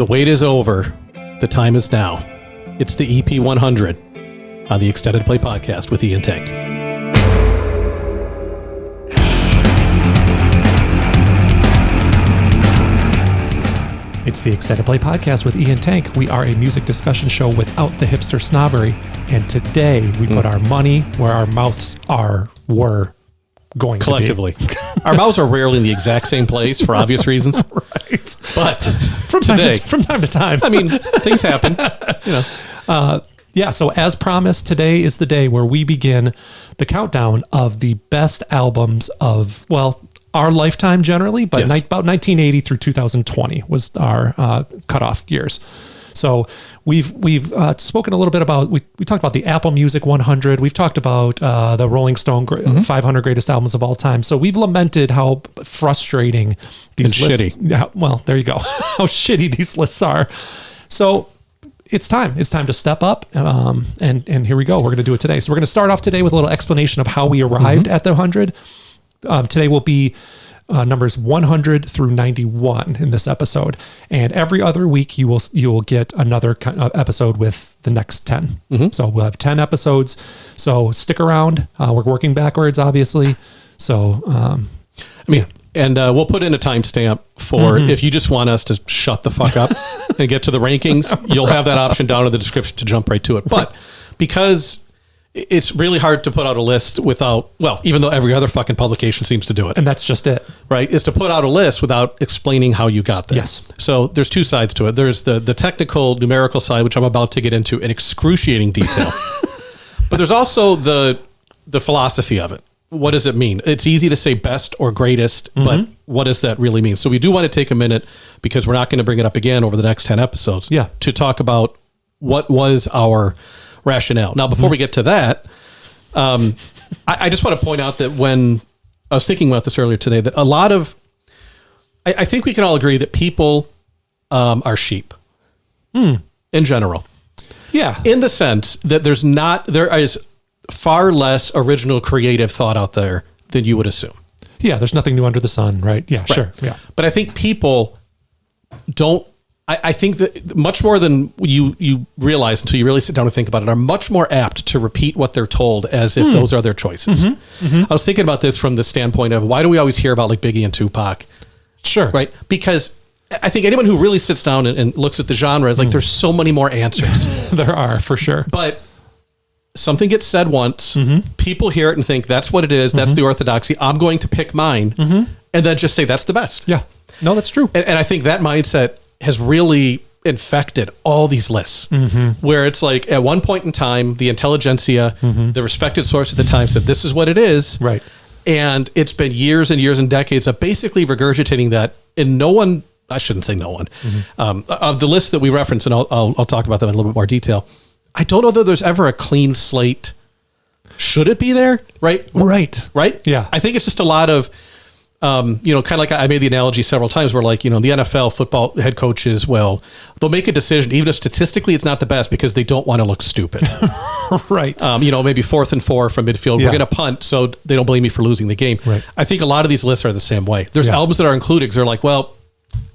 The wait is over. The time is now. It's the EP 100 on the Extended Play Podcast with Ian Tank. It's the Extended Play Podcast with Ian Tank. We are a music discussion show without the hipster snobbery. And today we put our money where our mouths were going collectively. to be. Our mouths are rarely in the exact same place for obvious reasons. Right. But from time to time. I mean, things happen. You know. So as promised, today is the day where we begin the countdown of the best albums of, well, our lifetime generally, but Yes. about 1980 through 2020 was our cutoff years. So we've spoken a little bit about, we talked about the Apple Music 100. We've talked about the Rolling Stone 500 greatest albums of all time. So we've lamented how frustrating these lists. Shitty. Yeah, well, there you go. How shitty these lists are. So it's time. It's time to step up. And here we go. We're going to do it today. So we're going to start off today with a little explanation of how we arrived at the 100. Today will be numbers 100 through 91 in this episode, and every other week you will get another episode with the next 10. So we'll have 10 episodes. So stick around. We're working backwards, obviously. So And we'll put in a timestamp for if you just want us to shut the fuck up and get to the rankings, you'll have that option down in the description to jump right to it. But because it's really hard to put out a list without, well, even though every other fucking publication seems to do it. and that's just it. Right? Is to put out a list without explaining how you got there. Yes. So there's two sides to it. There's the technical numerical side, which I'm about to get into in excruciating detail. But there's also the philosophy of it. What does it mean? It's easy to say best or greatest, but what does that really mean? So we do want to take a minute, because we're not going to bring it up again over the next 10 episodes, to talk about what was our rationale. Now, before we get to that, I just want to point out that when I was thinking about this earlier today, that a lot of, I think we can all agree that people are sheep in general. Yeah. In the sense that there is far less original creative thought out there than you would assume. Yeah. There's nothing new under the sun, right? Yeah, sure. Yeah. But I think people don't, I think that much more than you realize until you really sit down and think about it, are much more apt to repeat what they're told as if those are their choices. I was thinking about this from the standpoint of, why do we always hear about like Biggie and Tupac? Sure. Right? Because I think anyone who really sits down and looks at the genre is like, there's so many more answers. There are, for sure. But something gets said once, people hear it and think that's what it is. That's the orthodoxy. I'm going to pick mine and then just say that's the best. Yeah. No, that's true. And I think that mindset has really infected all these lists, where it's like at one point in time, the intelligentsia, the respected source at the time, said this is what it is. Right. And it's been years and years and decades of basically regurgitating that. And no one, I shouldn't say no one, of the lists that we reference, and I'll talk about them in a little bit more detail. I don't know that there's ever a clean slate. Should it be there? Right? Right? Yeah. I think it's just a lot of, kind of like I made the analogy several times where, like, the NFL football head coaches, well, they'll make a decision, even if statistically it's not the best, because they don't want to look stupid. Right. Maybe 4th and 4 from midfield. We're going to punt so they don't blame me for losing the game. Right. I think a lot of these lists are the same way. There's albums that are included because they're like, well,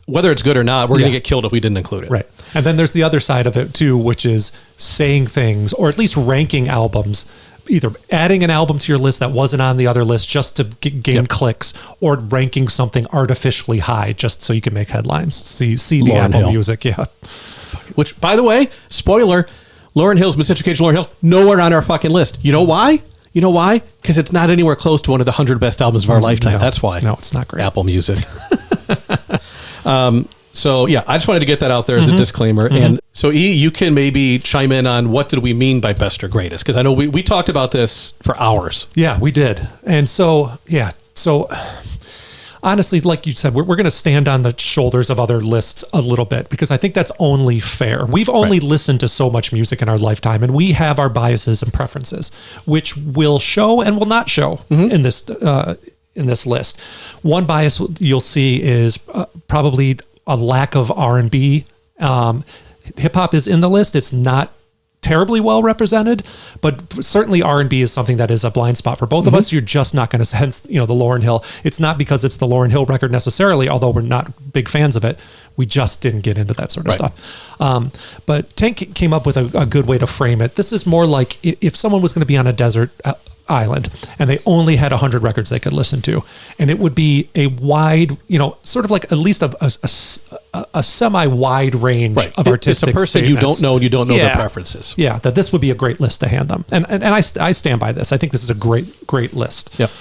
whether it's good or not, we're going to get killed if we didn't include it. Right. And then there's the other side of it too, which is saying things, or at least ranking albums, either adding an album to your list that wasn't on the other list just to gain clicks, or ranking something artificially high just so you can make headlines. So you see the Lauryn Apple Hill. Music. Yeah. Which, by the way, spoiler, Lauryn Hill's Miseducation Lauryn Hill, nowhere on our fucking list. You know why? Because it's not anywhere close to one of the 100 best albums of our lifetime. No. That's why. No, it's not great. Apple Music. So yeah, I just wanted to get that out there as a disclaimer. And so E, you can maybe chime in on what did we mean by best or greatest? Because I know we talked about this for hours. Yeah, we did. And so honestly, like you said, we're going to stand on the shoulders of other lists a little bit, because I think that's only fair. We've only listened to so much music in our lifetime, and we have our biases and preferences, which will show and will not show in this list. One bias you'll see is probably a lack of R&B. Hip hop is in the list. It's not terribly well represented, but certainly R&B is something that is a blind spot for both of us. You're just not going to, hence, the Lauryn Hill. It's not because it's the Lauryn Hill record necessarily, although we're not big fans of it. We just didn't get into that sort of stuff. But Tank came up with a good way to frame it. This is more like if someone was going to be on a desert island and they only had 100 records they could listen to, and it would be a wide, sort of like at least a semi-wide range of artistic It's a person you don't know and you don't know their preferences. Yeah, that this would be a great list to hand them. And I stand by this. I think this is a great list. Yep.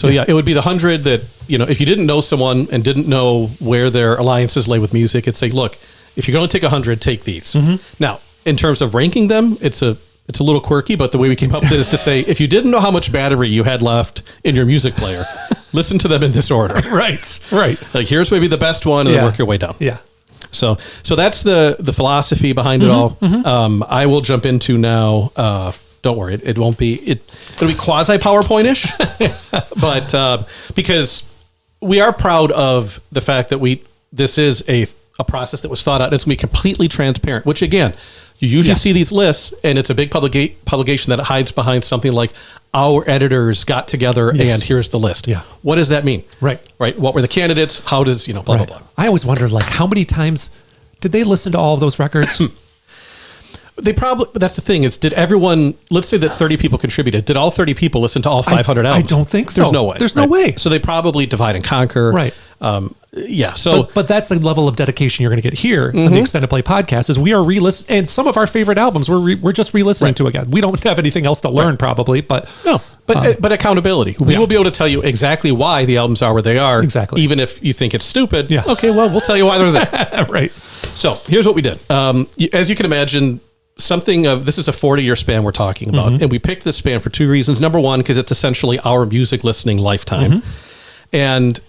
It would be the 100 that, if you didn't know someone and didn't know where their alliances lay with music, it'd say, look, if you're going to take 100, take these. Now, in terms of ranking them, it's a little quirky, but the way we came up with it is to say, if you didn't know how much battery you had left in your music player, listen to them in this order. Right. Like, here's maybe the best one, and then work your way down. Yeah. So that's the philosophy behind it all. I will jump into now. Don't worry, it'll be quasi PowerPoint-ish, but because we are proud of the fact that this is a process that was thought out. It's going to be completely transparent, which again, you usually see these lists and it's a big publication that hides behind something like our editors got together and here's the list. Yeah. What does that mean? Right. What were the candidates? How does, blah, blah, blah. I always wondered, how many times did they listen to all of those records? They probably, that's the thing, did everyone, let's say that 30 people contributed, did all 30 people listen to all 500 albums? I don't think so. There's no way. There's no way. So they probably divide and conquer. Right. So, but that's the level of dedication you're going to get here on the Extended Play podcast is we are re-listening, and some of our favorite albums we're just re-listening to again. We don't have anything else to learn probably, but but accountability. We will be able to tell you exactly why the albums are where they are. Exactly. Even if you think it's stupid. Yeah. Okay, well, we'll tell you why they're there. Right. So here's what we did. As you can imagine, this is a 40-year span we're talking about, and we picked this span for two reasons. Number one, because it's essentially our music listening lifetime, and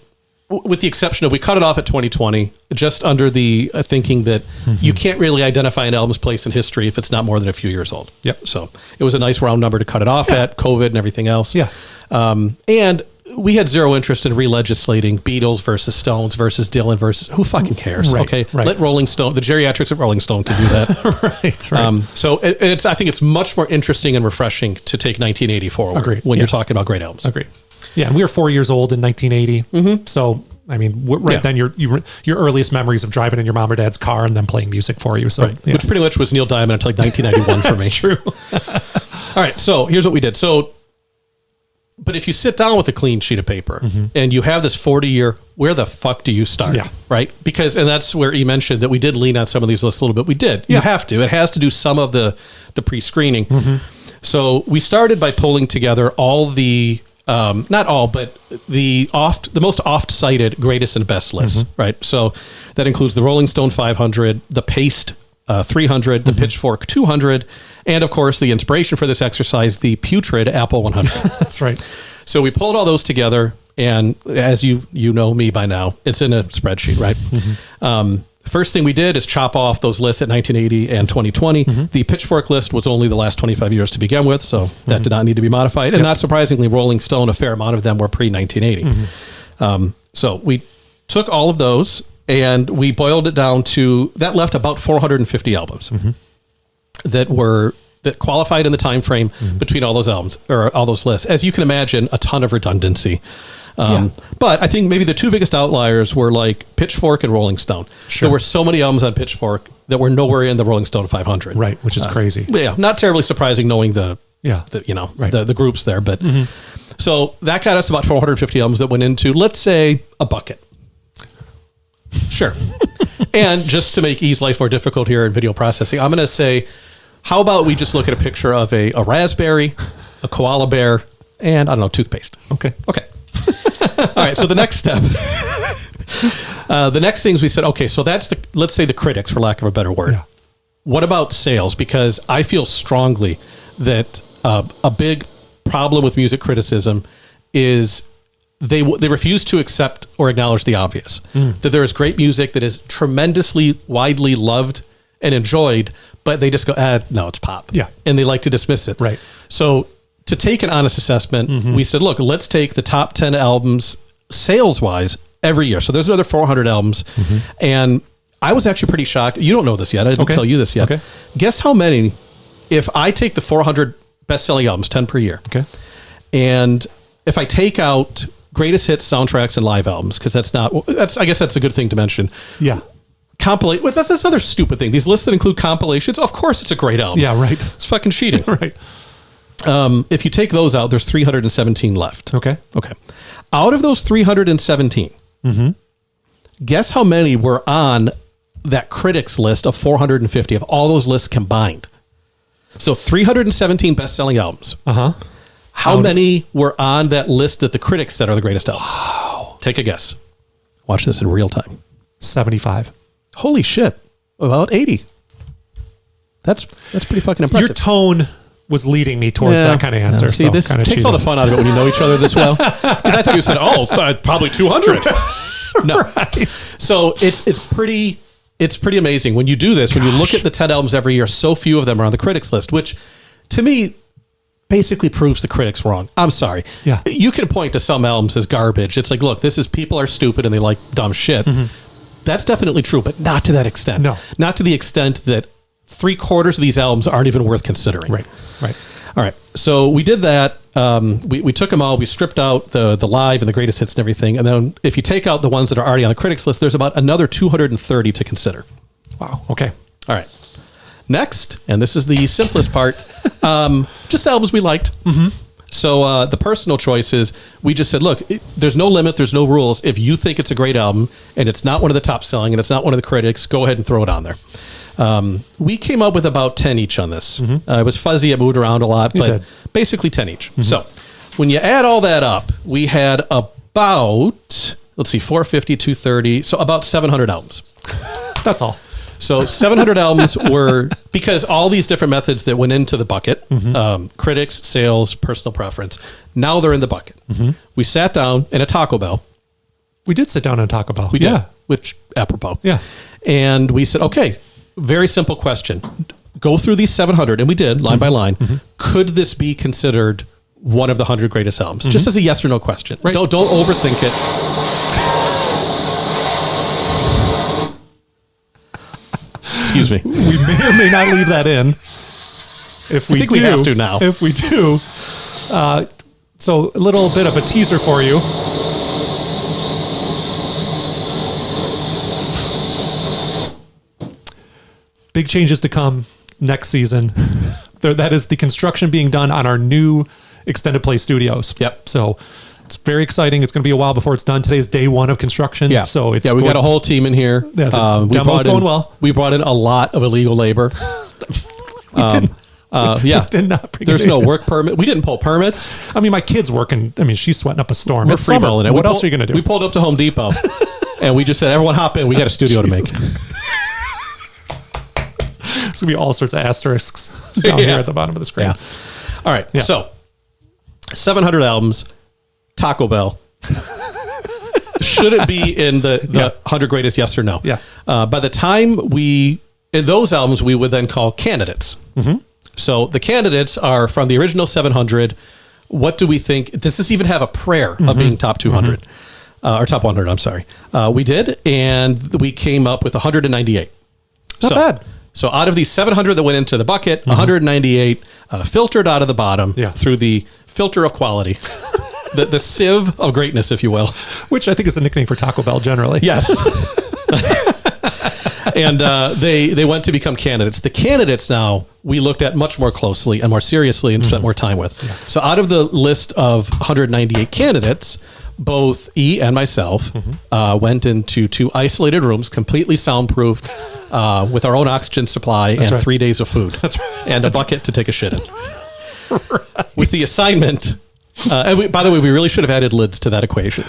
with the exception of we cut it off at 2020, just under the thinking that you can't really identify an album's place in history if it's not more than a few years old. Yep. So it was a nice round number to cut it off at, COVID and everything else. Yeah. And we had zero interest in re-legislating Beatles versus Stones versus Dylan versus who fucking cares? Right, okay. Right. Let Rolling Stone, the geriatrics at Rolling Stone can do that. Right. So I think it's much more interesting and refreshing to take 1980 forward when you're talking about great albums. Agreed. Yeah, and we were 4 years old in 1980. So, I mean, then your earliest memories of driving in your mom or dad's car and them playing music for you. So, which pretty much was Neil Diamond until like 1991 for me. That's true. All right, so here's what we did. But if you sit down with a clean sheet of paper and you have this 40-year, where the fuck do you start? Yeah. Right? Because, and that's where he mentioned that we did lean on some of these lists a little bit. We did. You have to. It has to do some of the pre-screening. So we started by pulling together all the, not all, but the most oft-cited greatest and best lists, right? So that includes the Rolling Stone 500, the Paste 300, the Pitchfork 200, and of course the inspiration for this exercise, the putrid Apple 100. That's right. So we pulled all those together, and as you know me by now, it's in a spreadsheet, right? First thing we did is chop off those lists at 1980 and 2020. The Pitchfork list was only the last 25 years to begin with, so that did not need to be modified. And not surprisingly, Rolling Stone, a fair amount of them were pre-1980. So we took all of those and we boiled it down to, that left about 450 albums that qualified in the time frame between all those albums or all those lists. As you can imagine, a ton of redundancy. But I think maybe the two biggest outliers were like Pitchfork and Rolling Stone. Sure. There were so many albums on Pitchfork that were nowhere in the Rolling Stone 500. Right, which is crazy. Yeah, not terribly surprising knowing the groups there. But so that got us about 450 albums that went into, let's say, a bucket. Sure. And just to make E's life more difficult here in video processing, I'm going to say, how about we just look at a picture of a raspberry, a koala bear, and I don't know, toothpaste. Okay. All right. So the next step, the next things we said, okay, so that's let's say the critics, for lack of a better word. Yeah. What about sales? Because I feel strongly that a big problem with music criticism is they refuse to accept or acknowledge the obvious, that there is great music that is tremendously widely loved and enjoyed, but they just go, no, it's pop. Yeah. And they like to dismiss it. Right. So to take an honest assessment, we said, look, let's take the top 10 albums sales-wise every year. So there's another 400 albums. And I was actually pretty shocked. You don't know this yet. I didn't tell you this yet. Okay. Guess how many, if I take the 400 best-selling albums, 10 per year, Okay. and if I take out greatest hits, soundtracks, and live albums, because I guess that's a good thing to mention. Yeah. That's this other stupid thing. These lists that include compilations, of course it's a great album. Yeah, right. It's fucking cheating. Right. If you take those out, there's 317 left. Okay. Okay. Out of those 317, guess how many were on that critics list of 450 of all those lists combined? So 317 best-selling albums. Uh-huh. How many were on that list that the critics said are the greatest albums? Wow. Take a guess. Watch this in real time. 75. Holy shit. About 80. That's pretty fucking impressive. Your tone was leading me towards that kind of answer. See, this takes all the fun out of it when you know each other this well. Because I thought you said, probably 200. No. Right. So it's pretty amazing when you do this. When you look at the 10 albums every year, so few of them are on the critics list, which to me basically proves the critics wrong. I'm sorry. Yeah. You can point to some albums as garbage. It's like, look, people are stupid and they like dumb shit. That's definitely true, but not to that extent. No. Not to the extent that 3/4 of these albums aren't even worth considering. Right. All right. So we did that. We took them all. We stripped out the live and the greatest hits and everything. And then if you take out the ones that are already on the critics list, there's about another 230 to consider. Wow. Okay. All right. Next, and this is the simplest part, just albums we liked. So the personal choices, we just said, look, there's no limit, there's no rules. If you think it's a great album and it's not one of the top selling and it's not one of the critics, go ahead and throw it on there. We came up with about 10 each on this. It was fuzzy, it moved around a lot, but basically 10 each. So when you add all that up, we had about, 450, 230, so about 700 albums. That's all. So 700 albums were, because all these different methods that went into the bucket, critics, sales, personal preference, now they're in the bucket. We sat down in a Taco Bell. We did sit down at Taco Bell. We did, which apropos. Yeah. And we said, okay, very simple question. Go through these 700, and we did, line by line. Could this be considered one of the 100 greatest albums? Just as a yes or no question. Right. Don't overthink it. Excuse me. We may or may not leave that in. If we we have to now. If we do. So a little bit of a teaser for you. Big changes to come next season. That is the construction being done on our new extended play studios. Yep. So it's very exciting. It's going to be a while before it's done. Today's day one of construction. Yeah. So it's we got a whole team in here. Yeah, the demo's going well. We brought in a lot of illegal labor. We did not bring There's no work permit. We didn't pull permits. I mean, my kid's working. I mean, she's sweating up a storm. We're It's summer. freeballing it. What else are you going to do? We pulled up to Home Depot and we just said, everyone hop in. We got a studio to make. It's going to be all sorts of asterisks down here at the bottom of the screen. Yeah. All right. Yeah. So 700 albums, Taco Bell. Should it be in the 100 greatest, yes or no? Yeah. By the time in those albums, we would then call candidates. So the candidates are from the original 700. What do we think? Does this even have a prayer of being top 200? Or top 100, I'm sorry. We did, and we came up with 198. Not bad. So out of these 700 that went into the bucket, 198 filtered out of the bottom through the filter of quality. The sieve of greatness, if you will. Which I think is a nickname for Taco Bell generally. Yes. And they went to become candidates. The candidates now we looked at much more closely and more seriously and spent more time with. Yeah. So out of the list of 198 candidates, both E and myself went into 2 isolated rooms, completely soundproofed, with our own oxygen supply and 3 days of food. That's right. And a bucket to take a shit in. Right. With the assignment... by the way, we really should have added lids to that equation.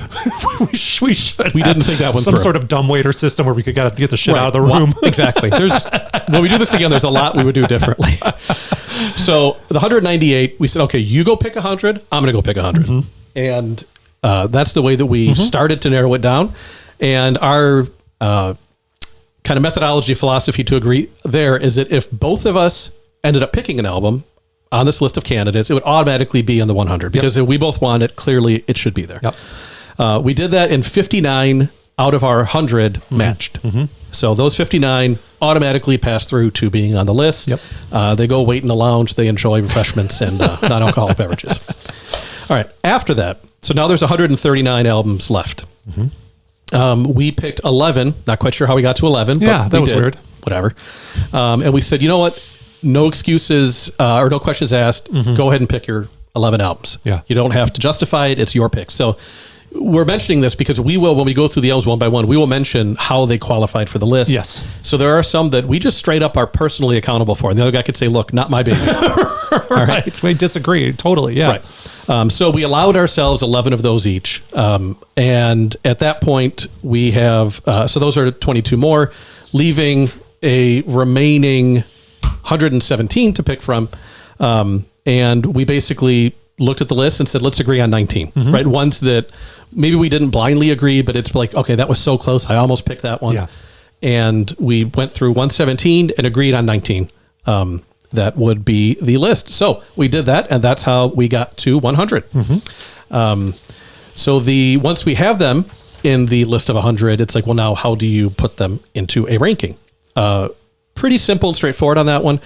we should. We didn't think that one Some through. sort of dumbwaiter system where we could get the shit out of the room. Exactly. When we do this again, there's a lot we would do differently. So the 198, we said, okay, you go pick 100. I'm going to go pick 100. And that's the way that we started to narrow it down. And our kind of methodology, philosophy to agree there is that if both of us ended up picking an album on this list of candidates, it would automatically be in the 100 because if we both want it, clearly it should be there. Yep. We did that in 59 out of our 100 matched. So those 59 automatically pass through to being on the list. Yep. They go wait in the lounge. They enjoy refreshments and non-alcoholic beverages. All right. After that, so now there's 139 albums left. We picked 11. Not quite sure how we got to 11. Yeah, but that we was did. weird. Whatever. And we said, you know what? No excuses or no questions asked. Go ahead and pick your 11 albums. Yeah. You don't have to justify it. It's your pick. So we're mentioning this because we will, when we go through the albums one by one, we will mention how they qualified for the list. Yes. So there are some that we just straight up are personally accountable for. And the other guy could say, look, not my baby. Right. We disagree. Totally. Yeah. Right. So we allowed ourselves 11 of those each. And at that point, we have, so those are 22 more, leaving a remaining 117 to pick from. And we basically looked at the list and said, let's agree on 19, right? Ones that maybe we didn't blindly agree, but it's like, okay, that was so close. I almost picked that one. Yeah. And we went through 117 and agreed on 19. That would be the list. So we did that, and that's how we got to 100. So once we have them in the list of 100, it's like, well, now how do you put them into a ranking? Pretty simple and straightforward on that one.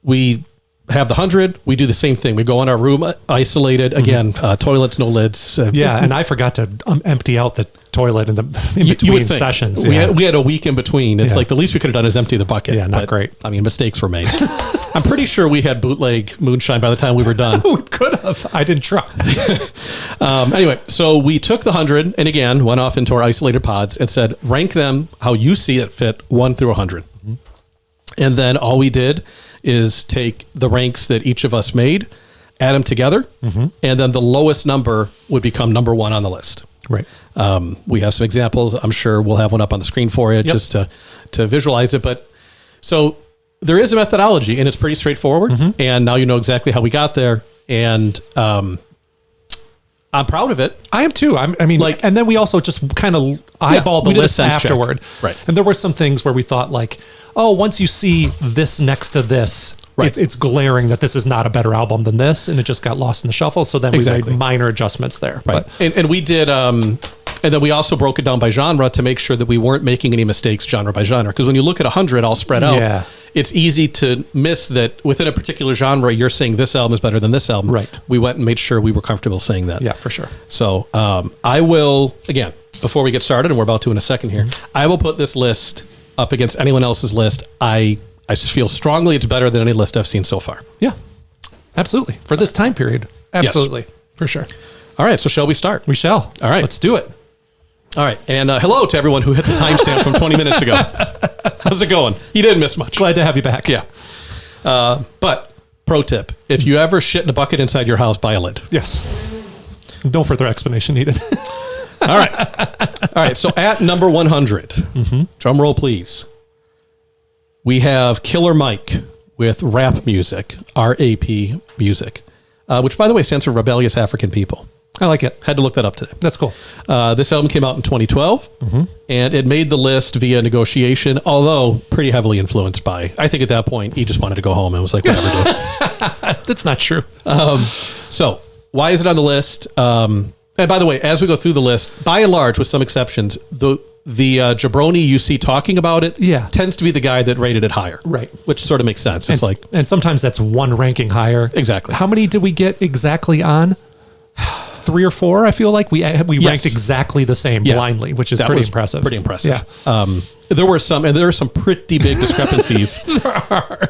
We have the 100. We do the same thing. We go in our room, isolated. Again, toilets, no lids. Yeah, and I forgot to empty out the toilet in between sessions. We had a week in between. It's like the least we could have done is empty the bucket. Yeah, not great. I mean, mistakes were made. I'm pretty sure we had bootleg moonshine by the time we were done. We could have. I didn't try. Anyway, so we took the 100 and again went off into our isolated pods and said, rank them how you see it fit 1 through 100. And then all we did is take the ranks that each of us made, add them together, and then the lowest number would become number 1 on the list. Right. We have some examples. I'm sure we'll have one up on the screen for you just to visualize it. But so there is a methodology, and it's pretty straightforward. And now you know exactly how we got there. And I'm proud of it. I am too. I mean, like, and then we also just kind of eyeballed the list afterward. Right. And there were some things where we thought like, oh, once you see this next to this, it's glaring that this is not a better album than this, and it just got lost in the shuffle. So then we made minor adjustments there. Right. But, and we did, and then we also broke it down by genre to make sure that we weren't making any mistakes genre by genre. Because when you look at 100 all spread out, it's easy to miss that within a particular genre, you're saying this album is better than this album. Right. We went and made sure we were comfortable saying that. Yeah, for sure. So I will, again, before we get started, and we're about to in a second here, I will put this list up against anyone else's list. I feel strongly it's better than any list I've seen so far. Yeah, absolutely. For this time period. Absolutely. Yes. For sure. All right. So shall we start? We shall. All right. Let's do it. All right. And hello to everyone who hit the timestamp from 20 minutes ago. How's it going? You didn't miss much. Glad to have you back. Yeah. But pro tip, if you ever shit in a bucket inside your house, buy a lid. Yes. No further explanation needed. All right. All right. So at number 100, drum roll, please. We have Killer Mike with Rap Music, R-A-P Music, which, by the way, stands for Rebellious African People. I like it. Had to look that up today. That's cool. This album came out in 2012, and it made the list via negotiation, although pretty heavily influenced by, I think at that point, he just wanted to go home and was like, whatever, dude. That's not true. So why is it on the list? And by the way, as we go through the list, by and large, with some exceptions, the jabroni you see talking about it tends to be the guy that rated it higher. Right. Which sort of makes sense. It's and sometimes that's one ranking higher. Exactly. How many did we get exactly on? 3 or 4, I feel like we ranked exactly the same blindly, which is pretty impressive. Pretty impressive. Yeah. There are some pretty big discrepancies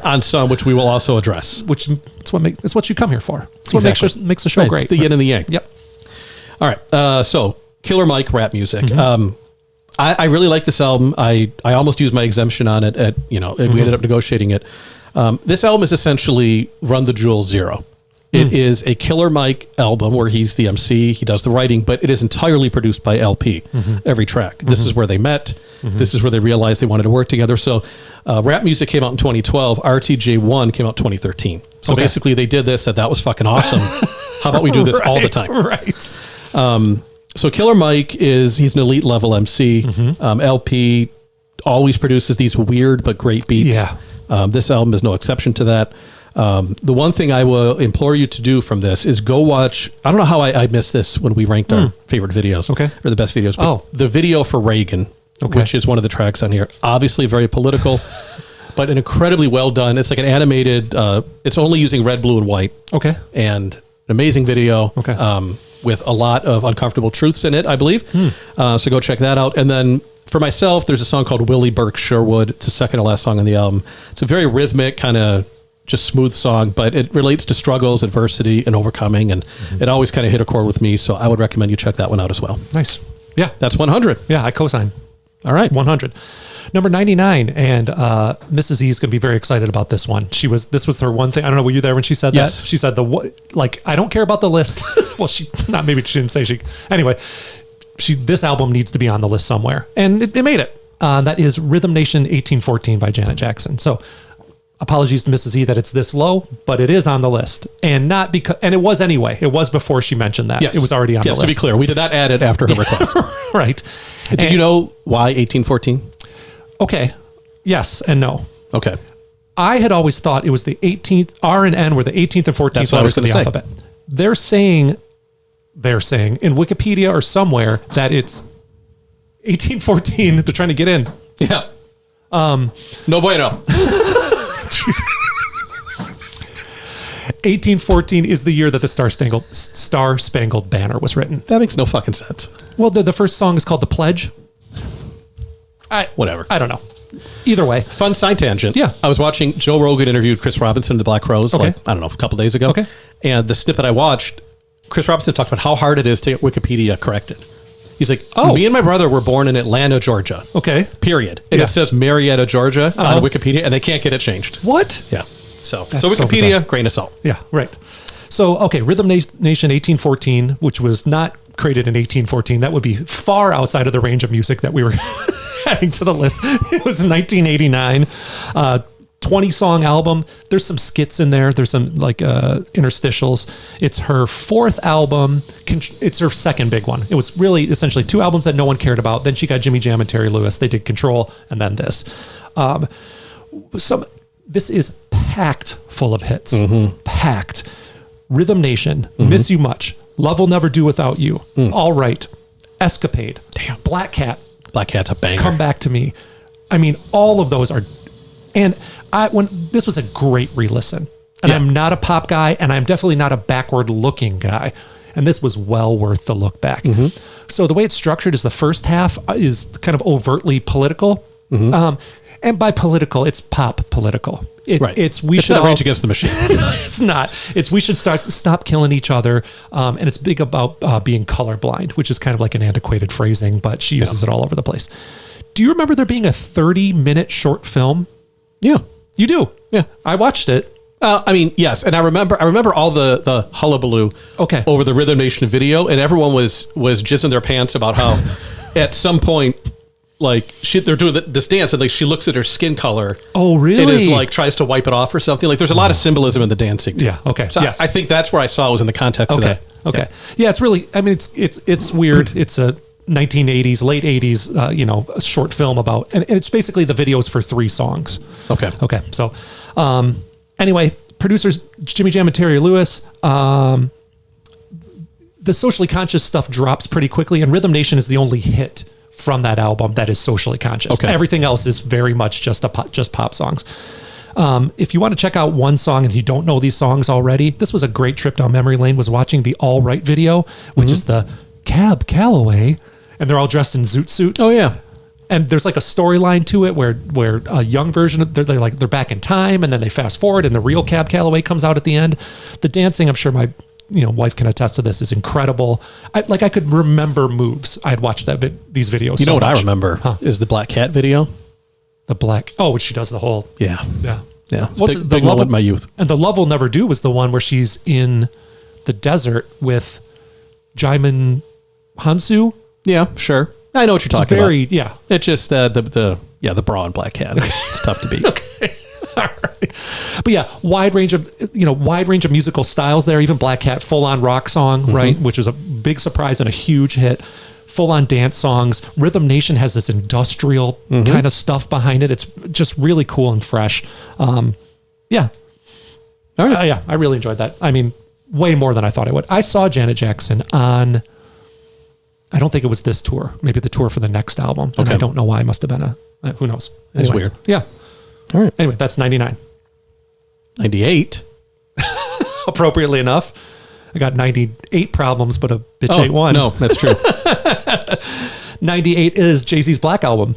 on some, which we will also address. Which it's what you come here for. It's what makes the show great. It's the yin and the yang. Yep. All right. So Killer Mike Rap Music. I really like this album. I almost used my exemption on it. We ended up negotiating it. This album is essentially Run the Jewel Zero. It is a Killer Mike album where he's the MC, he does the writing, but it is entirely produced by LP, every track. This is where they met. This is where they realized they wanted to work together. So Rap Music came out in 2012. RTJ1 came out in 2013. So basically they did this, said that was fucking awesome. How about we do this all the time? Right. So Killer Mike he's an elite level MC. LP always produces these weird but great beats. Yeah. This album is no exception to that. The one thing I will implore you to do from this is go watch. I don't know how I missed this when we ranked our favorite videos, or the best videos. But the video for Reagan, which is one of the tracks on here, obviously very political, but an incredibly well done. It's like an animated. It's only using red, blue, and white. And an amazing video. With a lot of uncomfortable truths in it, I believe. So go check that out. And then for myself, there's a song called Willie Burke Sherwood. It's the second to last song on the album. It's a very rhythmic, kind of just smooth song, but it relates to struggles, adversity, and overcoming. And it always kind of hit a chord with me. So I would recommend you check that one out as well. Nice. Yeah. That's 100. Yeah, I co-sign. All right. 100. Number 99. And Mrs. E is going to be very excited about this one. This was her one thing. I don't know, were you there when she said that? She said I don't care about the list. Well, maybe she didn't say anyway, this album needs to be on the list somewhere. And it made it. That is Rhythm Nation 1814 by Janet Jackson. So apologies to Mrs. E that it's this low, but it is on the list. And not because, and it was anyway. It was before she mentioned that. It was already on the list. Yes, to be clear, we did not add it after her request. Right. Did you know why 1814? Okay. Yes and no. Okay. I had always thought it was the 18th, R and N were the 18th and 14th letters of the alphabet. They're saying in Wikipedia or somewhere that it's 1814. They're trying to get in. Yeah. No bueno. 1814 is the year that the Star Spangled Banner was written. That makes no fucking sense. Well, the first song is called The Pledge. Whatever. I don't know. Either way. Fun side tangent. Yeah. I was watching Joe Rogan interviewed Chris Robinson of the Black Crowes, a couple days ago. And the snippet I watched, Chris Robinson talked about how hard it is to get Wikipedia corrected. He's like, me and my brother were born in Atlanta, Georgia. Period. And it says Marietta, Georgia on Wikipedia, and they can't get it changed. What? Yeah. So Wikipedia, grain of salt. Yeah, right. So, Rhythm Nation 1814, which was not created in 1814. That would be far outside of the range of music that we were adding to the list. It was 1989. 20-song album. There's some skits in there. There's some interstitials. It's her fourth album. It's her second big one. It was really essentially two albums that no one cared about. Then she got Jimmy Jam and Terry Lewis. They did Control, and then this. This is packed full of hits. Packed. Rhythm Nation, Miss You Much, Love Will Never Do Without You, All Right, Escapade, Black Cat. Black Cat's a banger. Come Back to Me. I mean, all of those are, and this was a great re-listen. And I'm not a pop guy, and I'm definitely not a backward-looking guy. And this was well worth the look back. So the way it's structured is the first half is kind of overtly political. And by political, it's pop political. It's not Rage Against the Machine. It's not. It's we should stop killing each other. And it's big about being colorblind, which is kind of like an antiquated phrasing, but she uses it all over the place. Do you remember there being a 30-minute short film? Yeah. You do? Yeah. I watched it. I mean, yes. And I remember all the hullabaloo over the Rhythm Nation video, and everyone was jizzing their pants about how at some point, they're doing this dance, and she looks at her skin color. Oh, really? And is tries to wipe it off or something. There's a lot of symbolism in the dancing too. Yeah. Okay. So I think that's where I saw it was in the context of that. Okay. Yeah. It's really. I mean, it's weird. It's a 1980s, late 80s, short film about, and it's basically the videos for 3 songs. Okay. So, anyway, producers Jimmy Jam and Terry Lewis. The socially conscious stuff drops pretty quickly, and Rhythm Nation is the only hit from that album that is socially conscious. Everything else is very much just pop songs. If you want to check out one song and you don't know these songs already, this was a great trip down memory lane, was watching the All Right video, which is the Cab Calloway, and they're all dressed in zoot suits. Oh yeah. And there's a storyline to it where a young version of they're back in time, and then they fast forward and the real Cab Calloway comes out at the end. The dancing, I'm sure my wife can attest to this, is incredible. I could remember moves. I had watched these videos. You know what I remember is the Black Cat video. The black. Oh, which she does the whole. Yeah. What's big moment in my youth. And the Love Will Never Do was the one where she's in the desert with Jaimin Hansu. Yeah, sure. I know what you're talking about. Yeah. It's just the bra and Black Cat. It's tough to beat. Okay. All right. But yeah, wide range of musical styles there. Even Black Cat, full on rock song, right? Which was a big surprise and a huge hit. Full on dance songs. Rhythm Nation has this industrial kind of stuff behind it. It's just really cool and fresh. Yeah. All right. Yeah, I really enjoyed that. I mean, way more than I thought I would. I saw Janet Jackson on, I don't think it was this tour, maybe the tour for the next album. And Okay. I don't know why. It must have been who knows. That's Anyway, weird. Yeah. All right. Anyway, that's 99. 98. Appropriately enough, I got 98 problems, but a bitch ate one. No, that's true. 98 is Jay-Z's Black Album.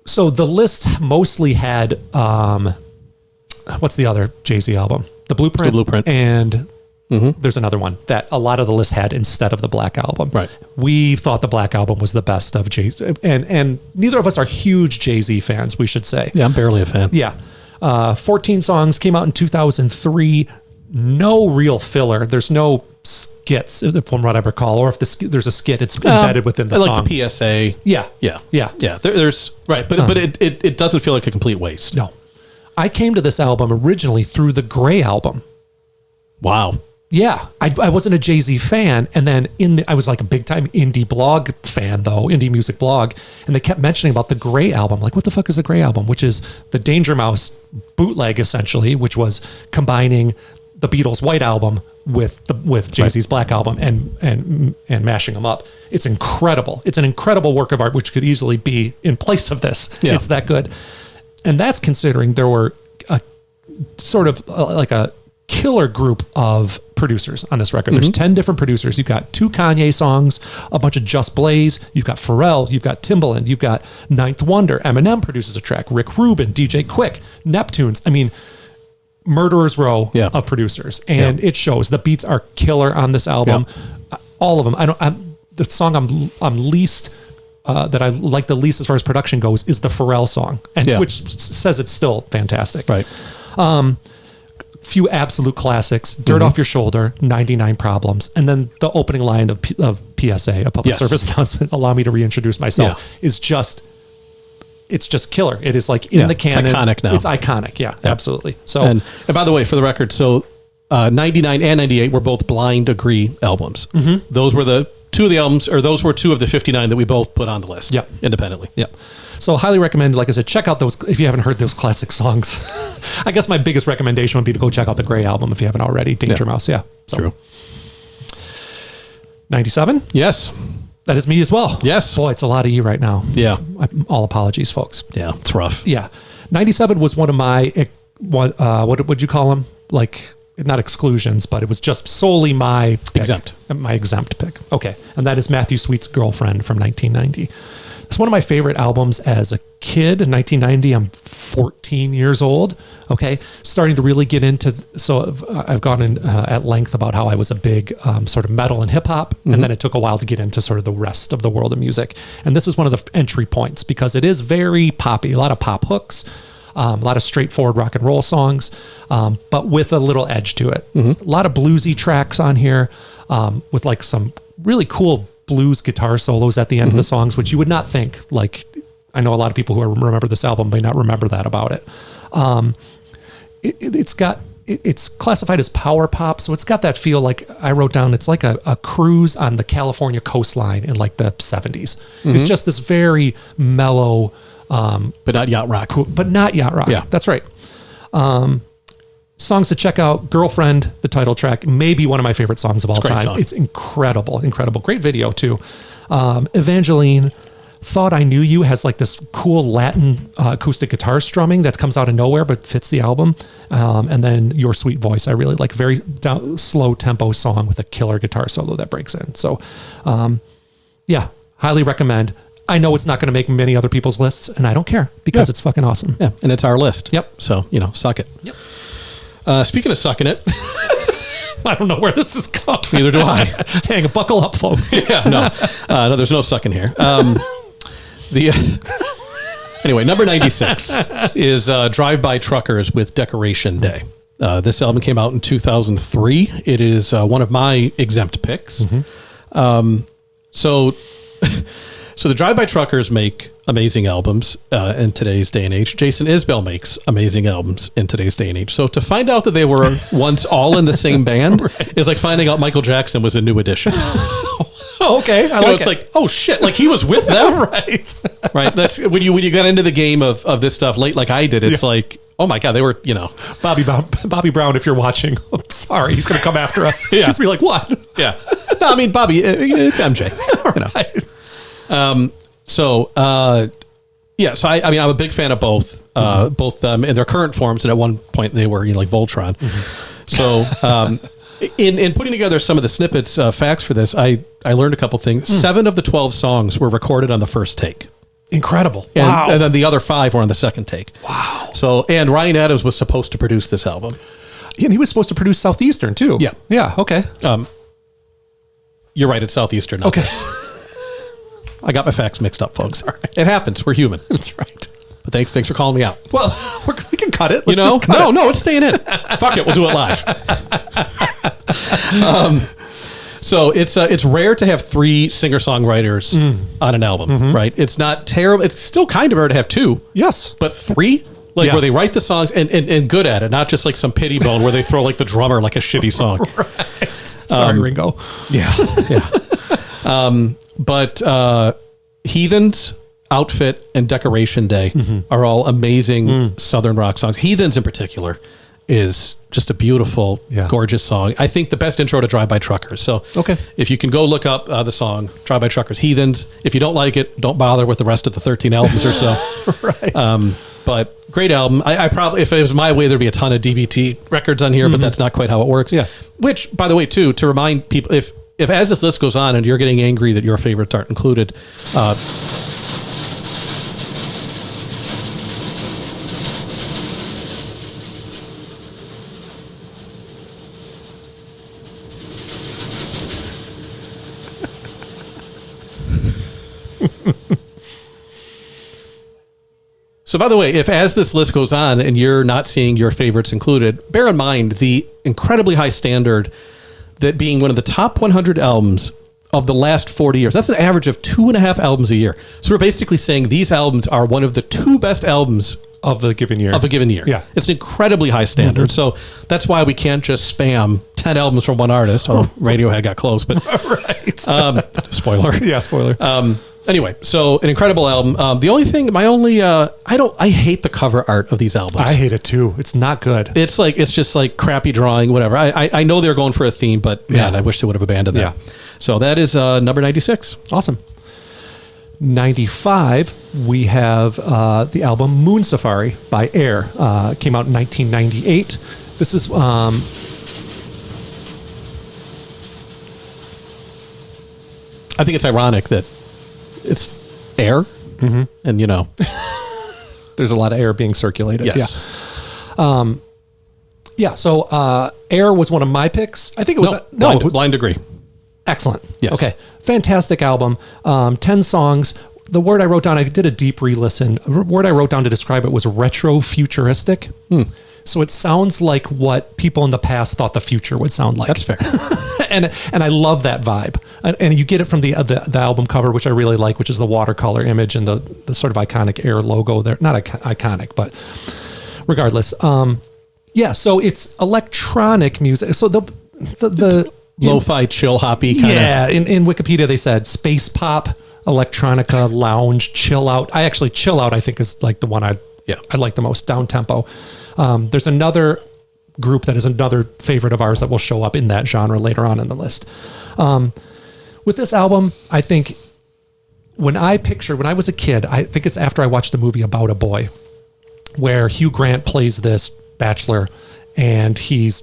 So the list mostly had, what's the other Jay-Z album? The Blueprint. The Blueprint. And there's another one that a lot of the list had instead of the Black Album. Right. We thought the Black Album was the best of Jay-Z. And neither of us are huge Jay-Z fans, we should say. Yeah, I'm barely a fan. Yeah. 14 songs, came out in 2003. No real filler. There's no skits, from what I recall. Or if there's a skit, it's embedded within the I song. like the PSA. Yeah. Yeah. Yeah. Yeah. There's right, but it doesn't feel like a complete waste. No. I came to this album originally through the Gray album. Wow. Yeah, I wasn't a Jay-Z fan, and then I was like a big time indie blog fan though, indie music blog, and they kept mentioning about the Gray album. Like, what the fuck is the Gray album? Which is the Danger Mouse bootleg essentially, which was combining the Beatles' White Album with Jay-Z's Black Album and mashing them up. It's incredible. It's an incredible work of art, which could easily be in place of this. Yeah. It's that good, and that's considering there were a sort of like a killer group of producers on this record. There's 10 different producers. You've got 2 Kanye songs, a bunch of Just Blaze. You've got Pharrell. You've got Timbaland. You've got Ninth Wonder. Eminem produces a track. Rick Rubin, DJ Quick, Neptunes. I mean, Murderer's Row of producers. And it shows. The beats are killer on this album. All of them. The song I'm least that I like the least as far as production goes is the Pharrell song, and which says it's still fantastic. Right. Few absolute classics: "Dirt Off Your Shoulder," 99 Problems, and then the opening line of PSA, a public service announcement, "Allow me to reintroduce myself," is just, it's just killer. It is like in the canon. It's iconic now. It's iconic. Yeah, absolutely. So, and by the way, for the record, so 99 and 98 were both Blind Agree albums. Those were the two of the albums, or those were 2 of the 59 that we both put on the list. Independently. So highly recommend, like I said, check out those if you haven't heard those classic songs. I guess my biggest recommendation would be to go check out the Gray album if you haven't already. Danger Mouse, So. True. 97? Yes. That is me as well. Yes. Boy, it's a lot of you right now. Yeah. All apologies, folks. Yeah, it's rough. Yeah. 97 was one of my, what would you call them? Like, not exclusions, but it was just solely my pick. My exempt pick. Okay. And that is Matthew Sweet's Girlfriend from 1990. It's one of my favorite albums as a kid. In 1990, I'm 14 years old. Okay. Starting to really get into, so I've gone in at length about how I was a big sort of metal and hip hop. And then it took a while to get into sort of the rest of the world of music. And this is one of the entry points because it is very poppy, a lot of pop hooks, a lot of straightforward rock and roll songs, but with a little edge to it. A lot of bluesy tracks on here with like some really cool blues guitar solos at the end of the songs, which you would not think. Like, I know a lot of people who remember this album may not remember that about it. It's classified as power pop, so it's got that feel. Like I wrote down, it's like a cruise on the California coastline in like the 70s. It's just this very mellow, but not yacht rock. But not yacht rock. Yeah, that's right. Songs to check out: "Girlfriend," the title track, maybe one of my favorite songs of all time. Song. It's incredible. Great video too. "Evangeline," "Thought I Knew You" has like this cool Latin acoustic guitar strumming that comes out of nowhere but fits the album. And then "Your Sweet Voice," I really like, very slow tempo song with a killer guitar solo that breaks in. So, highly recommend. I know it's not going to make many other people's lists, and I don't care because it's fucking awesome. Yeah, and it's our list. Yep. So, suck it. Yep. Speaking of sucking it, I don't know where this is going. Neither do I. Hang, buckle up, folks. No, there's no sucking here. Anyway, number 96 is Drive-By Truckers with Decoration Day. This album came out in 2003. It is one of my exempt picks. So the Drive-By Truckers make amazing albums in today's day and age. Jason Isbell makes amazing albums in today's day and age. So to find out that they were once all in the same band is like finding out Michael Jackson was a New Edition. Okay, it's like, oh shit, like he was with them, right? That's when you got into the game of this stuff late, like I did. It's like, Oh my God, they were, Bobby Brown, if you're watching, I'm sorry, he's going to come after us. Yeah. He's going to be like, what? yeah. No, I mean, Bobby, it's MJ. Right. So I mean, I'm a big fan of both them in their current forms. And at one point they were, like Voltron. So, in putting together some of the snippets, facts for this, I learned a couple things. 7 of the 12 songs were recorded on the first take. Incredible. And, Wow. and then the other 5 were on the second take. Wow. So, and Ryan Adams was supposed to produce this album. And he was supposed to produce Southeastern too. Yeah. Yeah. Okay. You're right, it's Southeastern. Not Okay. this. I got my facts mixed up, folks. Sorry. It happens. We're human. That's right. But thanks for calling me out. Well, we can cut it. Let's just cut it. No, it's staying in. Fuck it, we'll do it live. So it's rare to have 3 singer-songwriters on an album, right? It's not terrible. It's still kind of rare to have 2. Yes. But 3? Like where they write the songs and good at it, not just like some pity bone where they throw like the drummer like a shitty song. Right. Sorry, Ringo. Yeah. But Heathens, Outfit, and Decoration Day are all amazing Southern rock songs. Heathens in particular is just a beautiful, gorgeous song. I think the best intro to Drive By Truckers. So if you can go look up the song Drive By Truckers, Heathens. If you don't like it, don't bother with the rest of the 13 albums or so. Right. But great album. I probably, if it was my way, there'd be a ton of DBT records on here, but that's not quite how it works. Yeah. Which, by the way, too, to remind people, if as this list goes on and you're getting angry that your favorites aren't included, so, by the way, if as this list goes on and you're not seeing your favorites included, bear in mind the incredibly high standard that being one of the top 100 albums of the last 40 years. That's an average of 2.5 albums a year. So we're basically saying these albums are one of the 2 best albums of the given year. Yeah. It's an incredibly high standard. So that's why we can't just spam 10 albums from one artist. Oh, Radiohead got close, but Right. Spoiler. Yeah, spoiler. Anyway, so an incredible album. The only thing, I hate the cover art of these albums. I hate it too. It's not good. It's just like crappy drawing, whatever. I know they're going for a theme, but man, I wish they would have abandoned that. Yeah. So that is number 96. Awesome. 95, we have the album Moon Safari by Air. Came out in 1998. This is I think it's ironic that it's air, and there's a lot of air being circulated. yes. Yeah. So Air was one of my picks. I think it was Blind Degree. Excellent. Yes. Okay. Fantastic album. 10 songs. The word I wrote down, I did a deep re-listen. The word I wrote down to describe it was retro-futuristic. So it sounds like what people in the past thought the future would sound like. That's fair. and I love that vibe. And you get it from the album cover, which I really like, which is the watercolor image and the sort of iconic Air logo there. Not iconic, but regardless. Yeah, so it's electronic music. So the Lo-fi, chill, hoppy kind of. Yeah, in Wikipedia they said space pop, electronica, lounge, chill out. Chill out I think is like the one I like the most, down tempo. There's another group that is another favorite of ours that will show up in that genre later on in the list. With this album, I think when I was a kid, I think it's after I watched the movie About a Boy, where Hugh Grant plays this bachelor, and his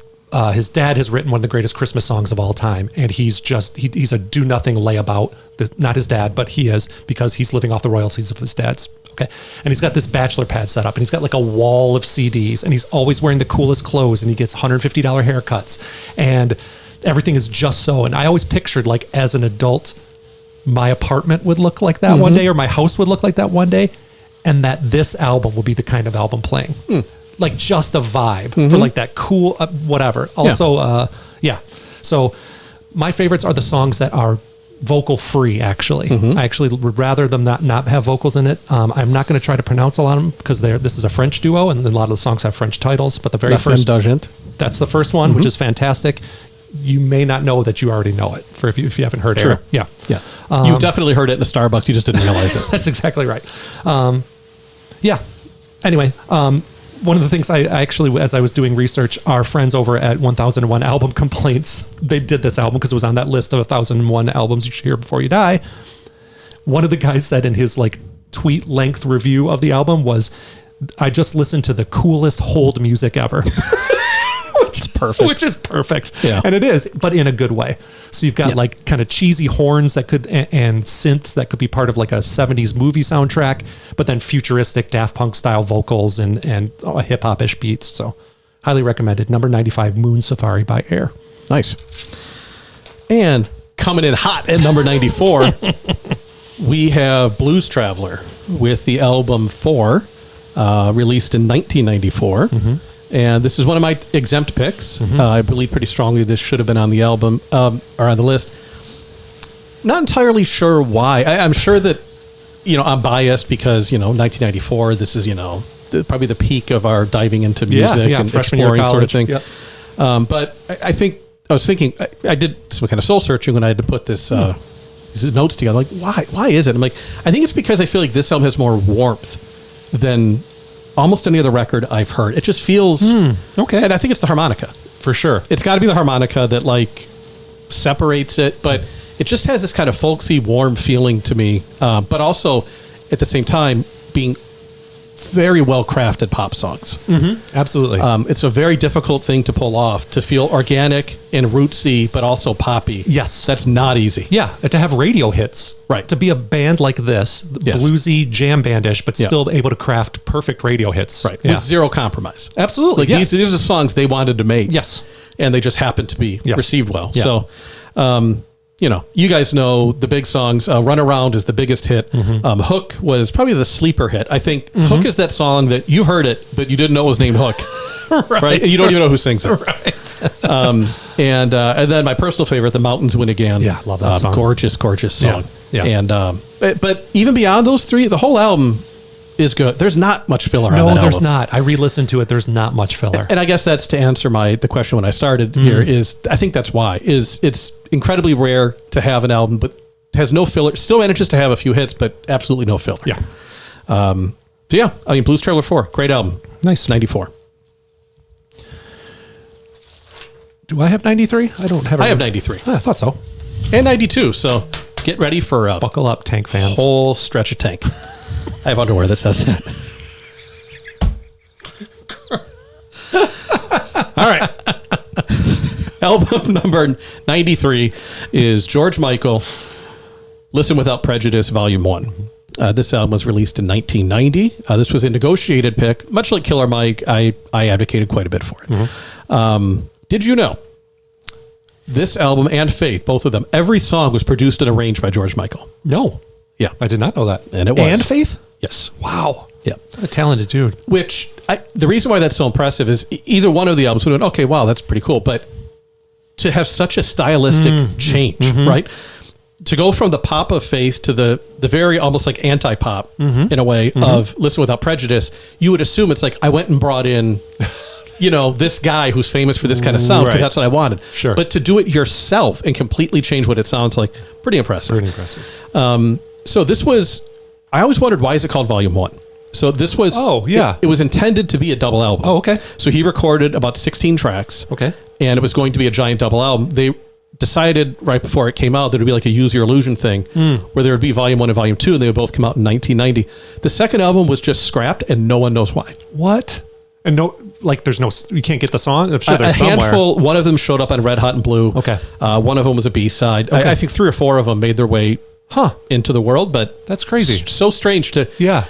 dad has written one of the greatest Christmas songs of all time, and he's a do-nothing layabout. Not his dad, but he is, because he's living off the royalties of his dad's. Okay. And he's got this bachelor pad set up, and he's got like a wall of CDs, and he's always wearing the coolest clothes, and he gets $150 haircuts, and everything is just so. And I always pictured, like, as an adult, my apartment would look like that one day, or my house would look like that one day, and that this album will be the kind of album playing. Like just a vibe for like that cool, whatever. Also, So my favorites are the songs that are vocal free, actually. I actually would rather them not have vocals in it. I'm not going to try to pronounce a lot of them because this is a French duo, and a lot of the songs have French titles, but the very first, that's the first one, which is fantastic. You may not know that you already know it if you haven't heard Air. Yeah. You've definitely heard it in a Starbucks. You just didn't realize it. That's exactly right. Yeah. Anyway, one of the things I actually, as I was doing research, our friends over at 1001 Album Complaints, they did this album because it was on that list of 1001 albums you should hear before you die. One of the guys said in his like tweet length review of the album was, I just listened to the coolest hold music ever. It's perfect. Which is perfect. Yeah. And it is, but in a good way. So you've got like kind of cheesy horns that could, and synths that could be part of like a 70s movie soundtrack, but then futuristic Daft Punk style vocals and hip hop-ish beats. So highly recommended. Number 95, Moon Safari by Air. Nice. And coming in hot at number 94, we have Blues Traveler with the album 4, released in 1994. And this is one of my exempt picks. I believe pretty strongly this should have been on the album, or on the list. Not entirely sure why. I'm sure that, I'm biased because, 1994, this is, probably the peak of our diving into music and exploring sort of thing. Yep. But I was thinking, I did some kind of soul searching when I had to put this these notes together. Like, why is it? I'm like, I think it's because I feel like this album has more warmth than almost any other record I've heard. It just feels okay. And I think it's the harmonica. For sure. It's got to be the harmonica that like separates it, but it just has this kind of folksy, warm feeling to me. But also at the same time being very well crafted pop songs. Absolutely. It's a very difficult thing to pull off, to feel organic and rootsy, but also poppy. Yes. That's not easy. Yeah. To have radio hits. Right. To be a band like this, bluesy, jam bandish, but still able to craft perfect radio hits. Right. Yeah. With zero compromise. Absolutely. Like these are the songs they wanted to make. Yes. And they just happened to be received well. Yeah. So, you guys know the big songs. Run Around is the biggest hit. Hook was probably the sleeper hit. I think Hook is that song that you heard it, but you didn't know it was named Hook. right. And you don't even know who sings it. Right. And then my personal favorite, The Mountains Win Again. Yeah, love that song. Gorgeous, gorgeous song. Yeah. And but even beyond those three, the whole album is good. There's not much filler on that album. No, there's not. I re-listened to it. There's not much filler. And I guess that's to answer the question when I started here is, I think that's why, is it's incredibly rare to have an album, but has no filler, still manages to have a few hits, but absolutely no filler. Yeah. So yeah, I mean, Blues Traveler 4, great album. Nice. 94. Do I have 93? I don't have it. I have 93. I thought so. And 92, so get ready for a Buckle up, Tank fans. whole stretch of Tank. I have underwear that says that. All right. Album number 93 is George Michael, Listen Without Prejudice, Volume 1. This album was released in 1990. This was a negotiated pick. Much like Killer Mike, I advocated quite a bit for it. Did you know this album and Faith, both of them, every song was produced and arranged by George Michael? No. Yeah. I did not know that. And it was. And Faith? Yes. Wow. Yeah. What a talented dude. Which, the reason why that's so impressive is either one of the albums would have been, okay, wow, that's pretty cool. But to have such a stylistic change, right? To go from the pop of Faith to the very almost like anti-pop in a way of Listen Without Prejudice, you would assume it's like, I went and brought in, this guy who's famous for this kind of sound because that's what I wanted. Sure. But to do it yourself and completely change what it sounds like, pretty impressive. Pretty impressive. So this was, I always wondered, why is it called Volume 1? So this was, it was intended to be a double album. Oh, okay. So he recorded about 16 tracks. Okay. And it was going to be a giant double album. They decided right before it came out that it would be like a Use Your Illusion thing where there would be Volume 1 and Volume 2, and they would both come out in 1990. The second album was just scrapped, and no one knows why. What? And you can't get the song? I'm sure there's somewhere. Handful, one of them showed up on Red Hot and Blue. Okay. One of them was a B-side. Okay. I think 3 or 4 of them made their way into the world, but that's crazy. So strange to... Yeah.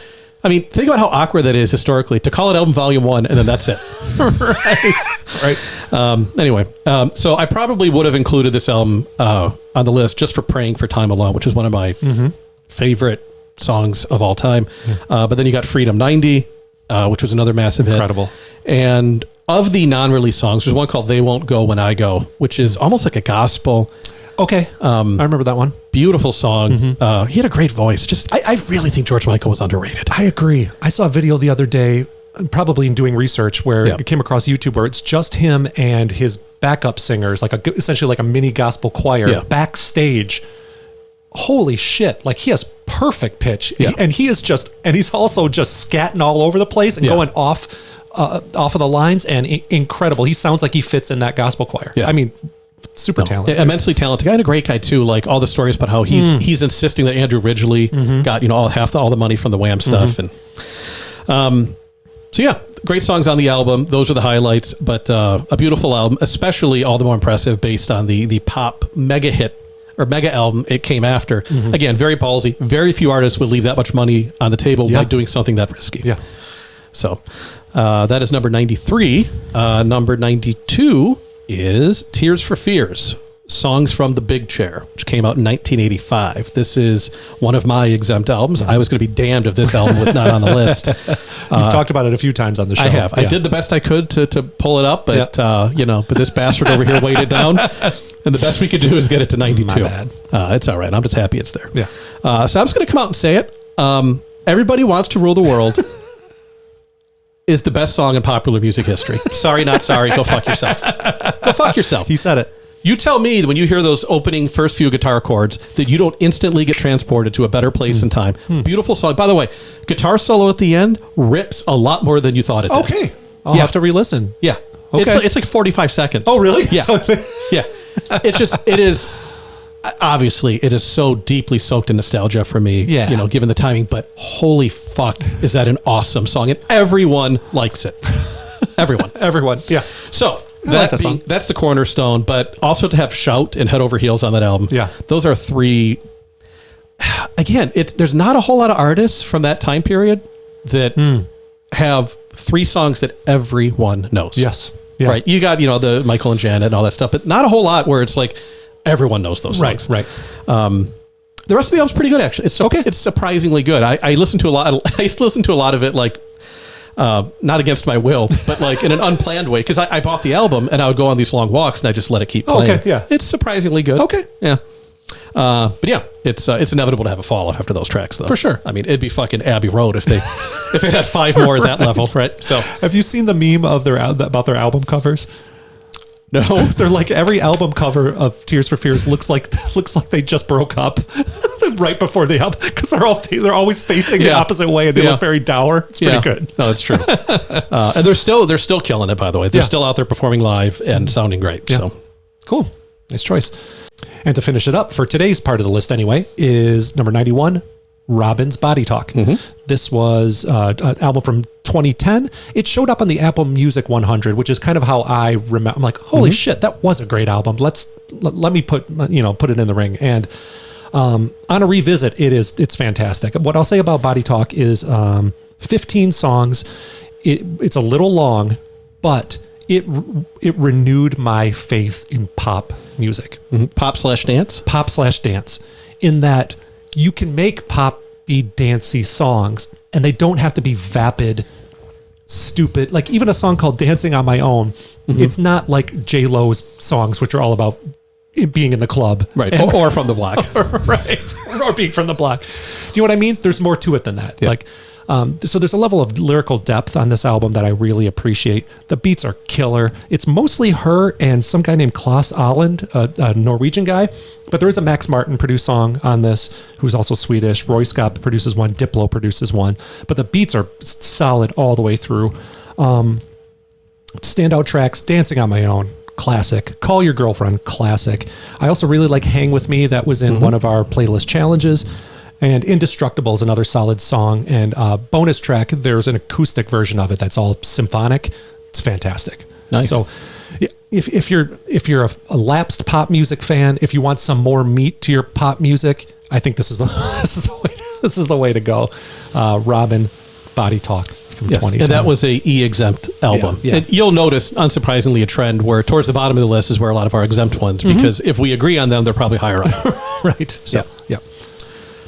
I mean, think about how awkward that is historically, to call it album Volume 1 and then that's it. Right. Anyway, so I probably would have included this album on the list just for Praying for Time Alone, which is one of my favorite songs of all time. But then you got Freedom 90, which was another massive Incredible. hit. And of the non-released songs, there's one called They Won't Go When I Go, which is almost like a gospel. Okay. I remember that one. Beautiful song. He had a great voice. I really think George Michael was underrated. I agree. I saw a video the other day, probably in doing research, where it came across YouTube, where it's just him and his backup singers, essentially like a mini gospel choir backstage. Holy shit. Like, he has perfect pitch. And he's also just scatting all over the place and going off off of the lines and incredible. He sounds like he fits in that gospel choir. Yeah. I mean, super talented. Immensely talented guy and a great guy too. Like all the stories about how he's insisting that Andrew Ridgeley got, all the money from the Wham stuff. And, so yeah, great songs on the album. Those are the highlights, but, a beautiful album, especially all the more impressive based on the pop mega hit or mega album it came after. Again, very ballsy. Very few artists would leave that much money on the table by doing something that risky. Yeah. So, that is number 93. Number 92 is Tears for Fears, Songs from the Big Chair, which came out in 1985. This is one of my exempt albums. I was going to be damned if this album was not on the list. You've talked about it a few times on the show. I have. I did the best I could to pull it up, but but this bastard over here weighed it down, and the best we could do is get it to 92. My bad. It's all right. I'm just happy it's there. Yeah. So I'm just going to come out and say it. Everybody Wants to Rule the World is the best song in popular music history. Sorry, not sorry. Go fuck yourself. Go fuck yourself. He said it. You tell me that when you hear those opening first few guitar chords that you don't instantly get transported to a better place in time. Beautiful song. By the way, guitar solo at the end rips a lot more than you thought it did. Okay. I'll have to re-listen. Yeah. Okay. It's like 45 seconds. Oh, really? Yeah. Yeah. It is, obviously, it is so deeply soaked in nostalgia for me, given the timing, but holy fuck, is that an awesome song, and everyone likes it. Everyone. Yeah. So, that song. that's the cornerstone, but also to have Shout and Head Over Heels on that album. Yeah. Those are three. Again, there's not a whole lot of artists from that time period that have three songs that everyone knows. Yes. Yeah. Right. You got, the Michael and Janet and all that stuff, but not a whole lot where it's like everyone knows those songs. Right. The rest of the album's pretty good, actually. It's surprisingly good. I listened to a lot. I used to listen to a lot of it, like, not against my will, but like in an unplanned way, because I bought the album and I would go on these long walks and I just let it keep playing. Okay, yeah. It's surprisingly good. Okay. Yeah. But yeah, it's inevitable to have a fall off after those tracks, though. For sure. I mean, it'd be fucking Abbey Road if they had five more at that level, right? So, have you seen the meme of about their album covers? No, they're like every album cover of Tears for Fears looks like they just broke up right before the album, because they're always facing the opposite way and they look very dour. It's pretty good. No, it's true. And they're still killing it, by the way. They're still out there performing live and sounding great. Yeah. So cool, nice choice. And to finish it up for today's part of the list, anyway, is number 91. Robin's Body Talk. This was an album from 2010. It showed up on the Apple Music 100, which is kind of how I remember. I'm like, holy shit, that was a great album. Let me put it in the ring. And on a revisit, it's fantastic. What I'll say about Body Talk is 15 songs. It's a little long, but it renewed my faith in pop music. Pop/dance? Pop/dance. In that you can make poppy, dancey songs, and they don't have to be vapid, stupid. Like even a song called "Dancing on My Own," it's not like J-Lo's songs, which are all about it being in the club, right? Or from the block, right? Or being from the block. Do you know what I mean? There's more to it than that. Yeah. Like, so there's a level of lyrical depth on this album that I really appreciate. The beats are killer. It's mostly her and some guy named Klaus Ahland, a Norwegian guy. But there is a Max Martin produced song on this, who's also Swedish. Roy Scott produces one. Diplo produces one. But the beats are solid all the way through. Standout tracks, Dancing on My Own, classic. Call Your Girlfriend, classic. I also really like Hang With Me. That was in one of our playlist challenges. And Indestructible is another solid song. And bonus track, there's an acoustic version of it that's all symphonic. It's fantastic. Nice. So if you're a lapsed pop music fan, if you want some more meat to your pop music, I think this is the way to go. Robin, Body Talk from 2010. And that was a E-exempt album. Yeah. And you'll notice, unsurprisingly, a trend where towards the bottom of the list is where a lot of our exempt ones, because if we agree on them, they're probably higher up. Right. So. Yeah.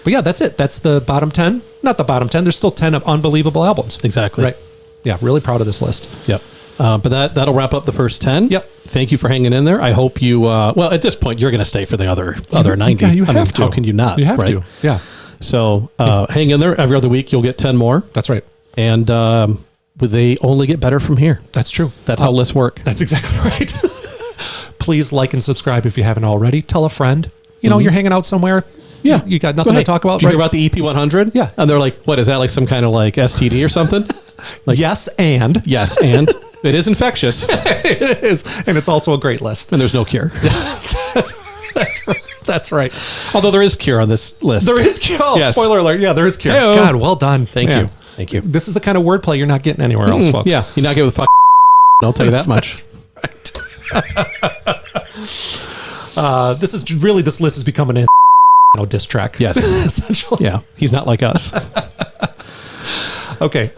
But yeah, that's it. That's the bottom 10. Not the bottom 10. There's still 10 of unbelievable albums. Exactly. Right. Yeah, really proud of this list. Yep. But that'll wrap up the first 10. Yep. Thank you for hanging in there. I hope you, well, at this point, you're going to stay for the other 90. Yeah, you have to. How can you not? You have to. Yeah. So hang in there. Every other week, you'll get 10 more. That's right. And they only get better from here. That's true. That's how lists work. That's exactly right. Please like and subscribe if you haven't already. Tell a friend. You're hanging out somewhere. Yeah. You got nothing to talk about, Did you right? hear about the EP 100? Yeah. And they're like, what, is that like some kind of like STD or something? Yes, and Yes, and it is infectious, it is, and it's also a great list. and there's no cure. That's right. Although there is cure on this list. There is cure. Oh, Yes. spoiler alert. Yeah, there is cure. Hey-o. God, well done. Thank Man. you. Thank you. This is the kind of wordplay you're not getting anywhere else, folks. Yeah, you're not good with fuck. I'll tell you that much. This list is becoming an diss track. Yes. Essentially. Yeah, he's not like us. Okay.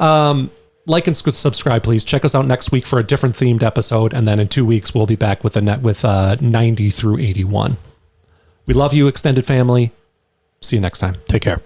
Like and subscribe, please. Check us out next week for a different themed episode, and then in 2 weeks we'll be back with 90 through 81. We love you, extended family. See you next time. Take care.